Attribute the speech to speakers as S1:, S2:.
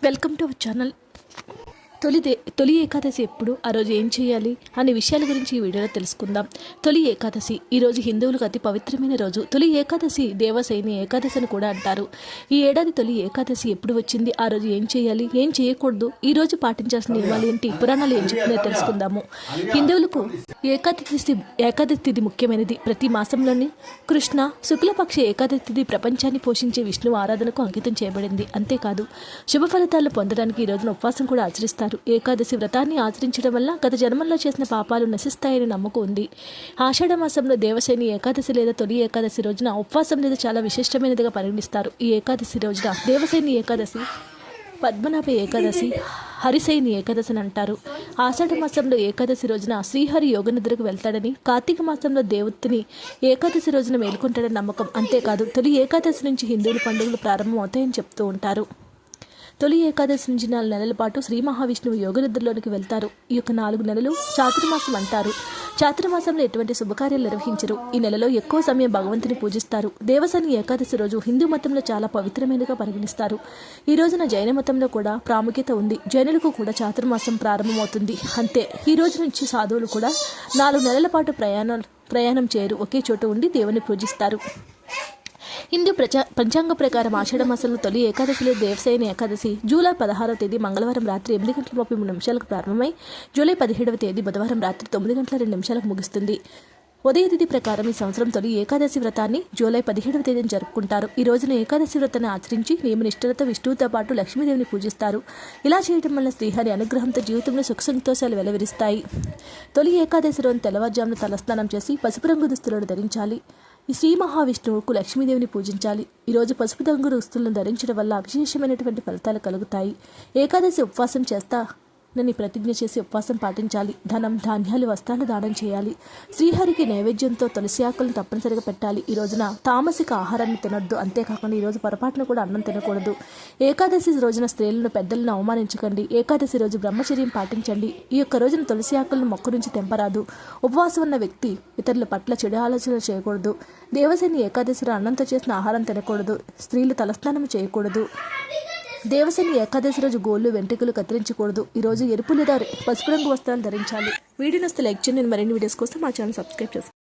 S1: Welcome to our channel. తొలి ఏకాదశి ఎప్పుడు, ఆ రోజు ఏం చేయాలి అనే విషయాల గురించి ఈ వీడియోలో తెలుసుకుందాం. తొలి ఏకాదశి ఈరోజు హిందువులకు అతి పవిత్రమైన రోజు. తొలి ఏకాదశి దేవసైని ఏకాదశి అని కూడా అంటారు. ఈ ఏడాది తొలి ఏకాదశి ఎప్పుడు వచ్చింది, ఆ రోజు ఏం చేయాలి, ఏం చేయకూడదు, ఈ రోజు పాటించాల్సిన నియమాలు ఏంటి, పురాణాలు ఏం చెప్తున్నాయో తెలుసుకుందాము. హిందువులకు ఏకాదశి తిథి ముఖ్యమైనది. ప్రతి మాసంలోని కృష్ణ శుక్లపక్ష ఏకాదశి తిథి ప్రపంచాన్ని పోషించే విష్ణువు ఆరాధనకు అంకితం చేయబడింది. అంతేకాదు శుభ ఫలితాలు పొందడానికి ఈ రోజున ఉపవాసం కూడా ఆచరిస్తారు. ఏకాదశి వ్రతాన్ని ఆచరించడం వల్ల గత జన్మల్లో చేసిన పాపాలు నశిస్తాయని నమ్మకం ఉంది. ఆషాఢ మాసంలో దేవశైని ఏకాదశి లేదా తొలి ఏకాదశి రోజున ఉపవాసం లేదా చాలా విశిష్టమైనదిగా పరిగణిస్తారు. ఈ ఏకాదశి రోజున దేవశైని ఏకాదశి, పద్మనాభ ఏకాదశి, హరిశైని ఏకాదశి అని అంటారు. ఆషాఢ మాసంలో ఏకాదశి రోజున శ్రీహరి యోగనిద్రకు వెళ్తాడని, కార్తీక మాసంలో దేవుత్తిని ఏకాదశి రోజున మేల్కొంటాడని నమ్మకం. అంతేకాదు తొలి ఏకాదశి నుంచి హిందువుల పండుగలు ప్రారంభం అవుతాయని చెప్తూ ఉంటారు. తొలి ఏకాదశి నుంచి 4 నెలల పాటు శ్రీ మహావిష్ణువు యోగనిద్రలోనికి వెళ్తారు. ఈ యొక్క 4 నెలలు చాతుర్మాసం అంటారు. చాతుర్మాసంలో ఎటువంటి శుభకార్యాలు నిర్వహించరు. ఈ నెలలో ఎక్కువ సమయం భగవంతుని పూజిస్తారు. దేవశని ఏకాదశి రోజు హిందూ మతంలో చాలా పవిత్రమైనదిగా పరిగణిస్తారు. ఈ రోజున జైన మతంలో కూడా ప్రాముఖ్యత ఉంది. జైనులకు కూడా చాతుర్మాసం ప్రారంభమవుతుంది. అంతే, ఈ రోజు నుంచి సాధువులు కూడా 4 నెలల పాటు ప్రయాణం చేయరు. ఒకే చోట ఉండి దేవుని పూజిస్తారు. హిందూ పంచాంగ ప్రకారం ఆషాఢ మాసంలో తొలి ఏకాదశిలో దేవశయని ఏకాదశి జూలై 16వ తేదీ మంగళవారం రాత్రి 8:33 ప్రారంభమై జూలై 17వ తేదీ బుధవారం రాత్రి 9:02 ముగుస్తుంది. ఉదయ తిథి ప్రకారం ఈ సంవత్సరం తొలి ఏకాదశి వ్రతాన్ని జూలై 17వ తేదీని జరుపుకుంటారు. ఈ రోజున ఏకాదశి వ్రతాన్ని ఆచరించి నియమనిష్టలతో విష్ణువుతో పాటు లక్ష్మీదేవిని పూజిస్తారు. ఇలా చేయడం వల్ల శ్రీహరి అనుగ్రహంతో జీవితంలో సుఖ సంతోషాలు వెలవరిస్తాయి. తొలి ఏకాదశి రోజు తెల్లవారుజామున తలస్నానం చేసి పసుపు రంగు దుస్తులను ధరించాలి. ఈ శ్రీ మహావిష్ణువుకు లక్ష్మీదేవిని పూజించాలి. ఈరోజు పసుపు రంగు దుస్తులను ధరించడం వల్ల విశేషమైనటువంటి ఫలితాలు కలుగుతాయి. ఏకాదశి ఉపవాసం చేస్తానని ప్రతిజ్ఞ చేసి ఉపవాసం పాటించాలి. ధనం, ధాన్యాలు, వస్త్రాలు దానం చేయాలి. శ్రీహరికి నైవేద్యంతో తులసి ఆకులను తప్పనిసరిగా పెట్టాలి. ఈ రోజున తామసిక ఆహారాన్ని తినొద్దు. అంతేకాకుండా ఈరోజు పొరపాటున కూడా అన్నం తినకూడదు. ఏకాదశి రోజున స్త్రీలను, పెద్దలను అవమానించకండి. ఏకాదశి రోజు బ్రహ్మచర్యం పాటించండి. ఈ యొక్క రోజున తులసి ఆకులను మొక్క నుంచి తెంపరాదు. ఉపవాసం ఉన్న వ్యక్తి ఇతరుల పట్ల చెడు ఆలోచనలు చేయకూడదు. దేవశని ఏకాదశిలో అన్నంతో చేసిన ఆహారం తినకూడదు. స్త్రీలు తలస్నానం చేయకూడదు. దేవశని ఏకాదశి రోజు గోళ్ళు, వెంట్రుకలు కత్తిరించకూడదు. ఈరోజు ఎరుపు లేదా పసుపు రంగు వస్త్రాలు ధరించాలి. వీడియో నచ్చితే లైక్ చేయండి. మరిన్ని వీడియోస్ కోసం మా ఛానల్ సబ్స్క్రైబ్ చేసుకోండి.